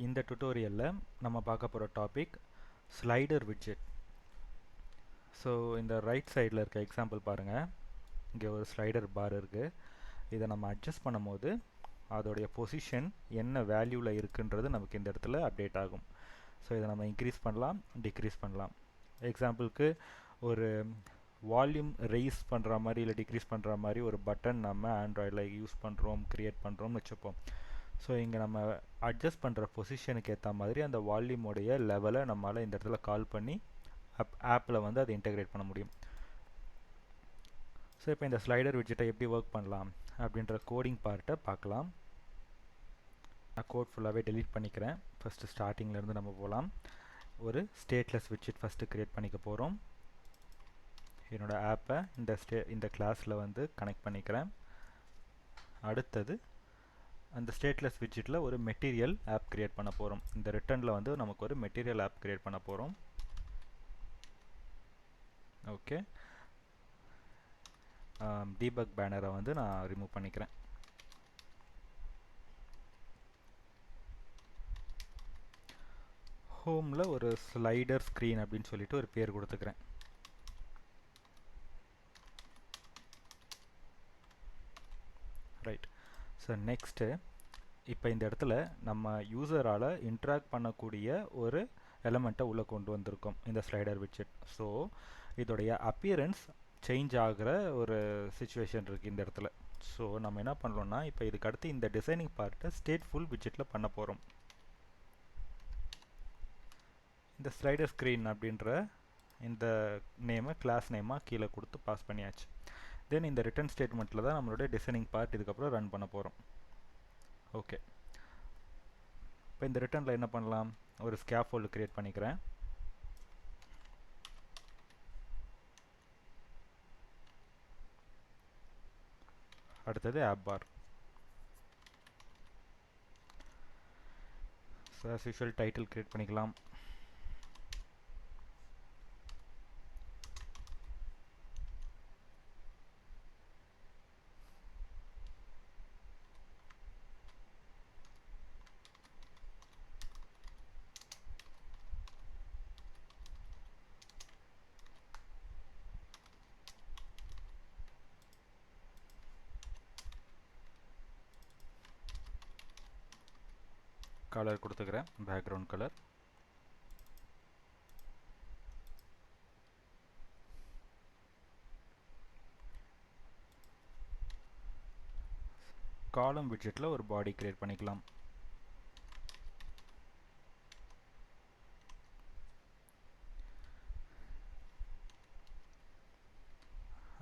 இந்த டுட்டோரியலில் நம்ம பார்க்க போகிற டாபிக் ஸ்லைடர் widget. ஸோ இந்த ரைட் சைடில் இருக்க எக்ஸாம்பிள் பாருங்கள். இங்கே ஒரு ஸ்லைடர் பார் இருக்குது. இதை நம்ம அட்ஜஸ்ட் பண்ணும்போது அதோடைய பொசிஷன் என்ன வேல்யூவில் இருக்குன்றது நமக்கு இந்த இடத்துல அப்டேட் ஆகும். ஸோ இதை நம்ம இன்க்ரீஸ் பண்ணலாம், டிக்ரீஸ் பண்ணலாம். எக்ஸாம்பிளுக்கு ஒரு வால்யூம் ரைஸ் பண்ணுற மாதிரி இல்லை டிக்ரீஸ் பண்ணுற மாதிரி ஒரு பட்டன் நம்ம ஆண்ட்ராய்டில் யூஸ் பண்ணுறோம், க்ரியேட் பண்ணுறோம்னு வச்சுப்போம். ஸோ இங்கே நம்ம அட்ஜஸ்ட் பண்ணுற பொசிஷனுக்கு ஏற்ற மாதிரி அந்த வால்யூமோடைய லெவலை நம்மளால் இந்த இடத்துல கால் பண்ணி ஆப்பில் வந்து அதை இன்டெகிரேட் பண்ண முடியும். ஸோ இப்போ இந்த ஸ்லைடர் widget-ஐ எப்படி ஒர்க் பண்ணலாம் அப்படின்ற கோடிங் பார்ட்டை பார்க்கலாம். நான் கோட் ஃபுல்லாகவே டெலீட் பண்ணிக்கிறேன். ஃபஸ்ட்டு ஸ்டார்டிங்லேருந்து நம்ம போகலாம். ஒரு ஸ்டேட்லெஸ் widget ஃபஸ்ட்டு க்ரியேட் பண்ணிக்க போகிறோம். என்னோடய ஆப்பை இந்த கிளாஸில் வந்து கனெக்ட் பண்ணிக்கிறேன். அடுத்தது அந்த ஸ்டேட்லெஸ் widget-ல ஒரு மெட்டீரியல் ஆப் கிரியேட் பண்ண போகிறோம். இந்த ரிட்டர்னில் வந்து நமக்கு ஒரு மெட்டீரியல் ஆப் கிரியேட் பண்ண போகிறோம். ஓகே, டீபக் பேனரை வந்து நான் ரிமூவ் பண்ணிக்கிறேன். ஹோமில் ஒரு ஸ்லைடர் ஸ்க்ரீன் அப்படின்னு சொல்லிட்டு ஒரு பேர் கொடுத்துக்கிறேன். ரைட். ஸோ நெக்ஸ்ட்டு இப்போ இந்த இடத்துல நம்ம யூசரால் இன்ட்ராக்ட் பண்ணக்கூடிய ஒரு எலமெண்ட்டை உள்ளே கொண்டு வந்திருக்கோம் இந்த ஸ்லைடர் widget. ஸோ இதோடைய அப்பியரன்ஸ் சேஞ்ச் ஆகிற ஒரு சுச்சுவேஷன் இருக்குது இந்த இடத்துல. ஸோ நம்ம என்ன பண்ணுறோம்னா இப்போ இதுக்கு அடுத்து இந்த டிசைனிங் பார்ட்டை ஸ்டேட்ஃபுல் widget-ல பண்ண போகிறோம். இந்த ஸ்லைடர் ஸ்க்ரீன் அப்படின்ற இந்த நேமை கிளாஸ் நேமாக கீழே கொடுத்து பாஸ் பண்ணியாச்சு. தென் இந்த ரிட்டர்ன் ஸ்டேட்மெண்ட்டில் தான் நம்மளுடைய டிசைனிங் பார்ட் இதுக்கப்புறம் ரன் பண்ண போகிறோம். ஓகே, இப்போ இந்த ரிட்டர்னில் என்ன பண்ணலாம், ஒரு ஸ்கேஃபோல்டு க்ரியேட் பண்ணிக்கிறேன். அடுத்தது app bar. So as usual title create பண்ணிக்கலாம். கலர் கொடுத்துக்கிறேன், பேக்ரவுண்ட் கலர். காலம் widget-ல ஒரு பாடி கிரியேட் பண்ணிக்கலாம்.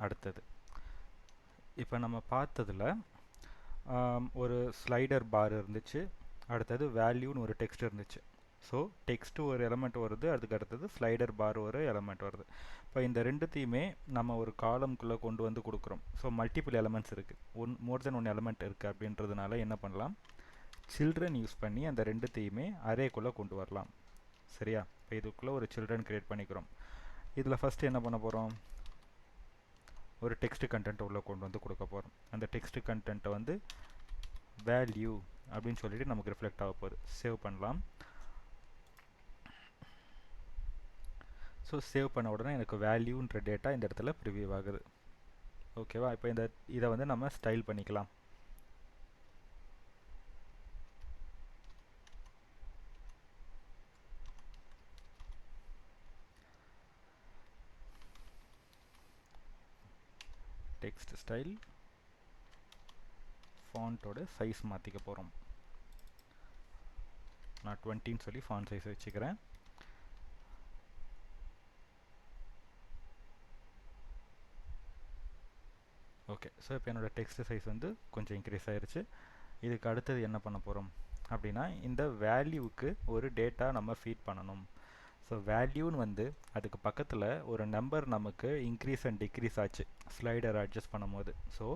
அடுத்தது இப்போ நம்ம பார்த்ததில் ஒரு ஸ்லைடர் பார் இருந்துச்சு. அடுத்தது வேல்யூன்னு ஒரு டெக்ஸ்ட் இருந்துச்சு. ஸோ டெக்ஸ்ட்டு ஒரு எலமெண்ட் வருது, அதுக்கு அடுத்தது ஸ்லைடர் பார் ஒரு எலமெண்ட் வருது. இப்போ இந்த ரெண்டுத்தையுமே நம்ம ஒரு காலம்குள்ளே கொண்டு வந்து கொடுக்குறோம். ஸோ மல்டிபிள் எலமெண்ட்ஸ் இருக்குது, மோர் தென் ஒன் எலமெண்ட் இருக்குது அப்படின்றதுனால என்ன பண்ணலாம், சில்ட்ரன் யூஸ் பண்ணி அந்த ரெண்டுத்தையுமே அரேக்குள்ளே கொண்டு வரலாம். சரியா? இப்போ இதுக்குள்ளே ஒரு சில்ட்ரன் க்ரியேட் பண்ணிக்கிறோம். இதில் ஃபஸ்ட்டு என்ன பண்ண போகிறோம், ஒரு டெக்ஸ்ட் கண்டென்ட்டை உள்ளே கொண்டு வந்து கொடுக்க போகிறோம். அந்த டெக்ஸ்ட் கண்டென்ட்டை வந்து வேல்யூ அப்படின்னு சொல்லிட்டு நமக்கு ரிஃப்ளெக்ட் ஆக போகுது. சேவ் பண்ணலாம். ஸோ சேவ் பண்ண உடனே எனக்கு வேல்யூன்ற டேட்டா இந்த இடத்துல ப்ரிவியூ ஆகுது. ஓகேவா? இப்போ இதை வந்து நம்ம ஸ்டைல் பண்ணிக்கலாம். டெக்ஸ்ட் ஸ்டைல், ஃபாண்ட்டோட சைஸ் மாற்றிக்க போகிறோம். நான் 20ன்னு சொல்லி ஃபாண்ட் சைஸ் வச்சுக்கிறேன். ஓகே, ஸோ இப்போ என்னோடய டெக்ஸ்ட் சைஸ் வந்து கொஞ்சம் இன்க்ரீஸ் ஆகிருச்சு. இதுக்கு அடுத்தது என்ன பண்ண போகிறோம் அப்படின்னா, இந்த வேல்யூவுக்கு ஒரு டேட்டா நம்ம ஃபீட் பண்ணணும். ஸோ வேல்யூன்னு வந்து அதுக்கு பக்கத்தில் ஒரு நம்பர் நமக்கு இன்க்ரீஸ் அண்ட் டிக்ரீஸ் ஆச்சு ஸ்லைடர் அட்ஜஸ்ட் பண்ணும்போது. ஸோ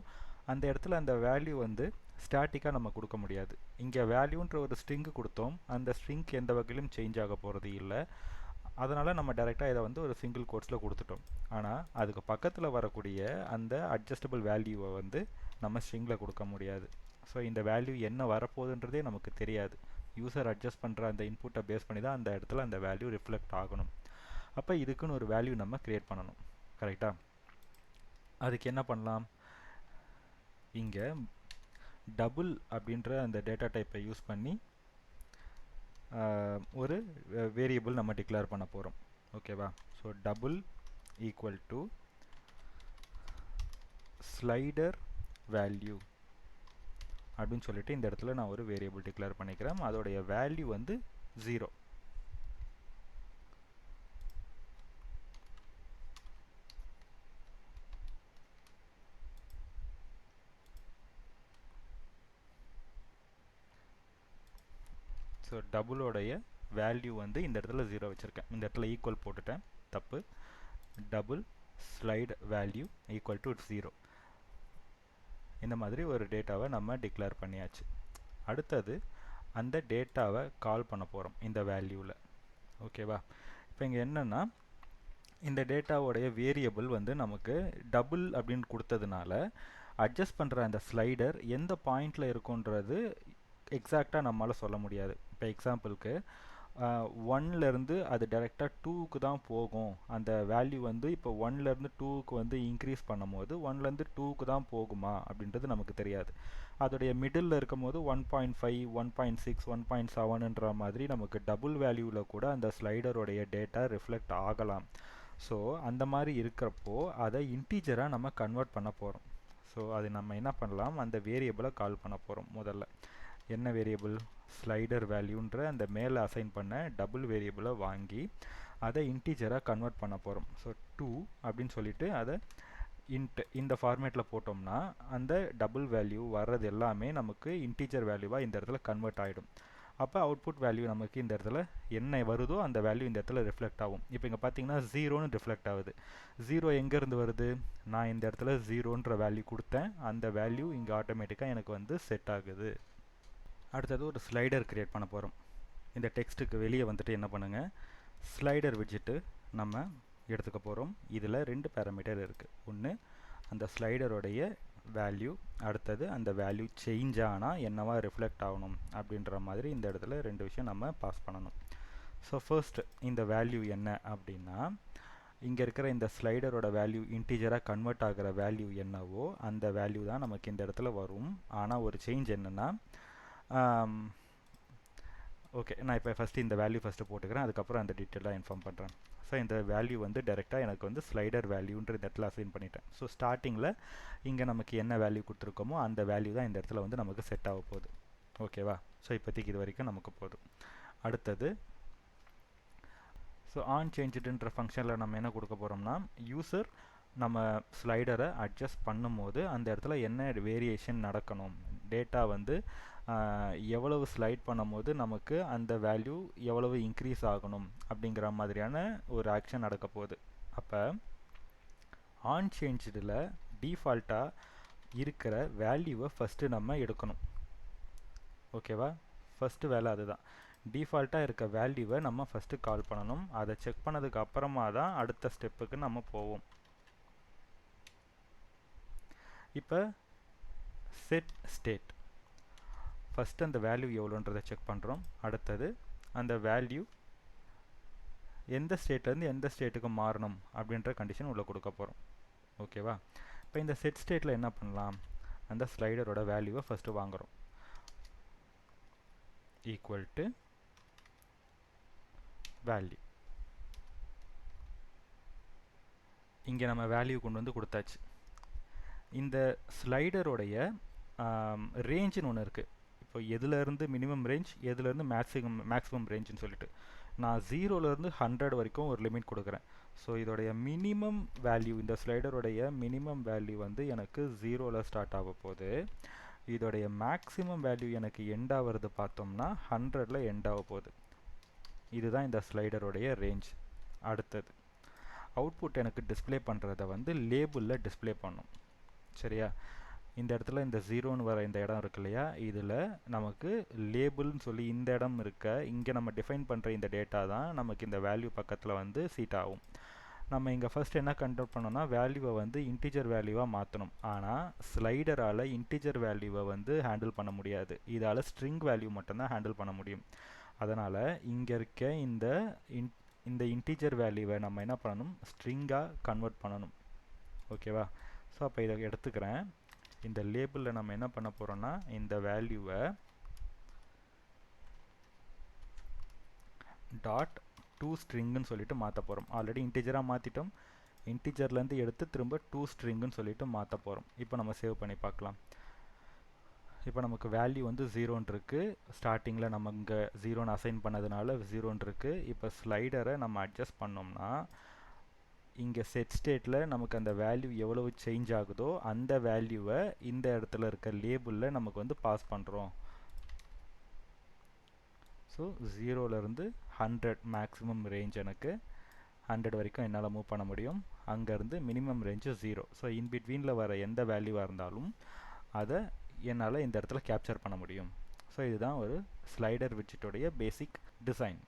அந்த இடத்துல அந்த வேல்யூ வந்து ஸ்டாட்டிக்காக நம்ம கொடுக்க முடியாது. இங்கே வேல்யூன்ற ஒரு ஸ்ட்ரிங்கு கொடுத்தோம், அந்த ஸ்ட்ரிங்க் எந்த வகையிலும் சேஞ்ச் ஆக போகிறது இல்லை. அதனால் நம்ம டைரெக்டாக இதை வந்து ஒரு சிங்கிள் கோட்ஸில் கொடுத்துட்டோம். ஆனால் அதுக்கு பக்கத்தில் வரக்கூடிய அந்த அட்ஜஸ்டபிள் வேல்யூவை வந்து நம்ம ஸ்ட்ரிங்கில் கொடுக்க முடியாது. ஸோ இந்த வேல்யூ என்ன வரப்போகுதுன்றதே நமக்கு தெரியாது. யூசர் அட்ஜஸ்ட் பண்ணுற அந்த இன்புட்டை பேஸ் பண்ணி தான் அந்த இடத்துல அந்த வேல்யூ ரிஃப்ளெக்ட் ஆகணும். அப்போ இதுக்குன்னு ஒரு வேல்யூ நம்ம க்ரியேட் பண்ணணும். கரெக்டாக? அதுக்கு என்ன பண்ணலாம்? இங்கே டபுள் அப்படின்ற அந்த டேட்டா டைப்பை யூஸ் பண்ணி ஒரு வேரியபிள் நம்ம டிக்ளேர் பண்ண போகிறோம். ஓகேவா? So double equal to slider value அப்படின்னு சொல்லிட்டு இந்த இடத்துல நான் ஒரு வேரியபிள் டிக்ளேர் பண்ணிக்கிறேன். அதோடைய வேல்யூ வந்து 0. ஸோ டபுளோடைய வேல்யூ வந்து இந்த இடத்துல 0 வச்சுருக்கேன். இந்த இடத்துல ஈக்குவல் போட்டுட்டேன், தப்பு. Double slide value equal to 0. இந்த மாதிரி ஒரு டேட்டாவை நம்ம டிக்ளேர் பண்ணியாச்சு. அடுத்தது அந்த டேட்டாவை கால் பண்ண போகிறோம் இந்த வேல்யூவில். ஓகேவா? இப்போ இங்கே என்னென்னா, இந்த டேட்டாவோடைய வேரியபிள் வந்து நமக்கு டபுள் அப்படின்னு கொடுத்ததுனால அட்ஜஸ்ட் பண்ணுற அந்த ஸ்லைடர் எந்த பாயிண்டில் இருக்குன்றது எக்ஸாக்டாக நம்மளால் சொல்ல முடியாது. இப்போ எக்ஸாம்பிளுக்கு 1லேருந்து அது டைரெக்டாக 2க்கு தான் போகும். அந்த வேல்யூ வந்து இப்போ 1லேருந்து 2க்கு வந்து இன்க்ரீஸ் பண்ணும்போது 1லேருந்து 2க்கு தான் போகுமா அப்படின்றது நமக்கு தெரியாது. அதோடைய மிடில் இருக்கும் போது 1.5, 1.6, 1.7ன்ற மாதிரி நமக்கு டபுள் வேல்யூவில் கூட அந்த ஸ்லைடருடைய டேட்டா ரிஃப்ளெக்ட் ஆகலாம். ஸோ அந்த மாதிரி இருக்கிறப்போ அதை இன்டீஜராக நம்ம கன்வெர்ட் பண்ண போகிறோம். ஸோ அது நம்ம என்ன பண்ணலாம், அந்த வேரியபிளை கால் பண்ண போகிறோம். முதல்ல என்ன வேரியபிள்? ஸ்லைடர் வேல்யூன்ற அந்த மேலே அசைன் பண்ண டபுள் வேரியபிளை வாங்கி அதை இன்டீஜராக கன்வெர்ட் பண்ண போகிறோம். ஸோ 2 அப்படின்னு சொல்லிட்டு அதை இந்த ஃபார்மேட்டில் போட்டோம்னா அந்த டபுள் வேல்யூ வர்றது எல்லாமே நமக்கு இன்டீஜர் வேல்யூவாக இந்த இடத்துல கன்வெர்ட் ஆகிடும். அப்போ அவுட்புட் வேல்யூ நமக்கு இந்த இடத்துல என்ன வருதோ அந்த வேல்யூ இந்த இடத்துல ரிஃப்ளெக்ட் ஆகும். இப்போ இங்கே பார்த்தீங்கன்னா 0ன்னு ரிஃப்ளெக்ட் ஆகுது. 0 எங்கேருந்து வருது? நான் இந்த இடத்துல 0ன்ற வேல்யூ கொடுத்தேன். அந்த வேல்யூ இங்கே ஆட்டோமேட்டிக்காக எனக்கு வந்து செட் ஆகுது. அடுத்தது ஒரு ஸ்லைடர் கிரியேட் பண்ண போகிறோம். இந்த டெக்ஸ்ட்டுக்கு வெளியே வந்துட்டு என்ன பண்ணுங்கள், ஸ்லைடர் விட்ஜெட்டு நம்ம எடுத்துக்க போகிறோம். இதில் 2 பேராமீட்டர் இருக்குது. ஒன்று அந்த ஸ்லைடருடைய வேல்யூ, அடுத்தது அந்த வேல்யூ சேஞ்ச் ஆனால் என்னவா ரிஃப்ளெக்ட் ஆகணும் அப்படின்ற மாதிரி இந்த இடத்துல 2 விஷயம் நம்ம பாஸ் பண்ணணும். ஸோ ஃபர்ஸ்ட் இந்த வேல்யூ என்ன அப்படின்னா, இங்கே இருக்கிற இந்த ஸ்லைடரோட வேல்யூ இன்டீஜராக கன்வெர்ட் ஆகிற வேல்யூ என்னவோ அந்த வேல்யூ தான் நமக்கு இந்த இடத்துல வரும். ஆனால் ஒரு சேஞ்ச் என்னென்னா, ஓகே, நான் இப்போ ஃபஸ்ட்டு இந்த வேல்யூ ஃபஸ்ட்டு போட்டுக்கிறேன், அதுக்கப்புறம் அந்த டீட்டெயிலாக இன்ஃபார்ம் பண்ணுறேன். ஸோ இந்த வேல்யூ வந்து டைரெக்டாக எனக்கு வந்து ஸ்லைடர் வேல்யூன்ற இந்த இடத்துல அசைன் பண்ணிட்டேன். ஸோ ஸ்டார்டிங்கில் இங்கே நமக்கு என்ன வேல்யூ கொடுத்துருக்கோமோ அந்த வேல்யூ தான் இந்த இடத்துல வந்து நமக்கு செட் ஆக போகுது. ஓகேவா? ஸோ இப்போதைக்கு இது வரைக்கும் நமக்கு போதும். அடுத்தது ஸோ ஆன் சேஞ்சுடுன்ற ஃபங்க்ஷனில் நம்ம என்ன கொடுக்க போகிறோம்னா, யூசர் நம்ம ஸ்லைடரை அட்ஜஸ்ட் பண்ணும்போது அந்த இடத்துல என்ன வேரியேஷன் நடக்கணும், டேட்டா வந்து எவ்வளவு ஸ்லைட் பண்ணும்போது நமக்கு அந்த வேல்யூ எவ்வளவு இன்க்ரீஸ் ஆகணும் அப்படிங்கிற மாதிரியான ஒரு ஆக்ஷன் நடக்க போகுது. அப்போ ஆன் சேஞ்சில் டிஃபால்ட்டாக இருக்கிற வேல்யூவை ஃபஸ்ட்டு நம்ம எடுக்கணும். ஓகேவா? ஃபஸ்ட்டு வேலை அதுதான். டிஃபால்ட்டாக இருக்க வேல்யூவை நம்ம ஃபஸ்ட்டு கால் பண்ணணும். அதை செக் பண்ணதுக்கு அப்புறமா தான் அடுத்த ஸ்டெப்புக்கு நம்ம போவோம். இப்போ செட் ஸ்டேட், ஃபஸ்ட்டு அந்த வேல்யூ எவ்வளோன்றதை செக் பண்ணுறோம். அடுத்தது அந்த வேல்யூ எந்த ஸ்டேட்லேருந்து எந்த ஸ்டேட்டுக்கு மாறணும் அப்படின்ற கண்டிஷன் உள்ளே கொடுக்க போகிறோம். ஓகேவா? இப்போ இந்த செட் ஸ்டேட்டில் என்ன பண்ணலாம், அந்த ஸ்லைடரோட வேல்யூவை ஃபஸ்ட்டு வாங்குகிறோம். Equal to value. இங்கே நம்ம வேல்யூ கொண்டு வந்து கொடுத்தாச்சு. இந்த ஸ்லைடருடைய ரேஞ்சுன்னு ஒன்று இருக்குது. இப்போ எதுலேருந்து மினிமம் ரேஞ்ச், எதுலேருந்து மேக்ஸிமம் ரேஞ்சுன்னு சொல்லிட்டு நான் 0லேருந்து 100 வரைக்கும் ஒரு லிமிட் கொடுக்குறேன். ஸோ இதோடைய மினிமம் வேல்யூ, இந்த ஸ்லைடருடைய மினிமம் வேல்யூ வந்து எனக்கு 0ல் ஸ்டார்ட் ஆக போகுது. இதோடைய மேக்ஸிமம் வேல்யூ எனக்கு எண்ட் ஆகிறது பார்த்தோம்னா 100ல் எண்ட் ஆக போகுது. இதுதான் இந்த ஸ்லைடருடைய ரேஞ்ச். அடுத்தது அவுட்புட் எனக்கு டிஸ்பிளே பண்ணுறத வந்து லேபிளில் டிஸ்பிளே பண்ணும். சரியா? இந்த இடத்துல இந்த 0ன்னு வர இந்த இடம் இருக்கு இல்லையா, இதில் நமக்கு லேபிள்னு சொல்லி இந்த இடம் இருக்க, இங்கே நம்ம டிஃபைன் பண்ணுற இந்த டேட்டா தான் நமக்கு இந்த வேல்யூ பக்கத்தில் வந்து சீட் ஆகும். நம்ம இங்கே ஃபர்ஸ்ட் என்ன கண்ட்ரோல் பண்ணோம்னா வேல்யூவை வந்து இன்டிஜர் வேல்யூவாக மாற்றணும். ஆனால் ஸ்லைடரால் இன்டிஜர் வேல்யூவை வந்து ஹேண்டில் பண்ண முடியாது. இதால் ஸ்ட்ரிங் வேல்யூ மட்டும்தான் ஹேண்டில் பண்ண முடியும். அதனால் இங்கே இருக்க இந்த இன்டிஜர் வேல்யூவை நம்ம என்ன பண்ணணும், ஸ்ட்ரிங்காக கன்வெர்ட் பண்ணணும். ஓகேவா? ஸோ அப்போ இதை எடுத்துக்கிறேன். இந்த லேபிளில் நம்ம என்ன பண்ண போகிறோம்னா இந்த வேல்யூவை டாட் டூ ஸ்ட்ரிங்குன்னு சொல்லிட்டு மாற்ற போகிறோம். ஆல்ரெடி இன்டிஜராக மாற்றிட்டோம். இன்டிஜர்லேருந்து எடுத்து திரும்ப டூ ஸ்ட்ரிங்குன்னு சொல்லிட்டு மாற்ற போகிறோம். இப்போ நம்ம சேவ் பண்ணி பார்க்கலாம். இப்போ நமக்கு வேல்யூ வந்து 0ன்னு இருக்குது. ஸ்டார்டிங்கில் நம்ம இங்கே 0ன்னு அசைன் பண்ணதுனால 0ன்னு இருக்குது. இப்போ ஸ்லைடரை நம்ம அட்ஜஸ்ட் பண்ணோம்னா இங்கே செட் ஸ்டேட்டில் நமக்கு அந்த வேல்யூ எவ்வளவு சேஞ்ச் ஆகுதோ அந்த வேல்யூவை இந்த இடத்துல இருக்க லேபிளில் நமக்கு வந்து பாஸ் பண்ணுறோம். ஸோ 0லேருந்து 100 மேக்ஸிமம் ரேஞ்ச் எனக்கு 100 வரைக்கும் என்னால் மூவ் பண்ண முடியும். அங்கேருந்து மினிமம் ரேஞ்சு 0. ஸோ இன்பிட்வீனில் வர எந்த வேல்யூவாக இருந்தாலும் அதை என்னால் இந்த இடத்துல கேப்சர் பண்ண முடியும். ஸோ இதுதான் ஒரு ஸ்லைடர் விட்ஜெட்டோடைய பேசிக் டிசைன்.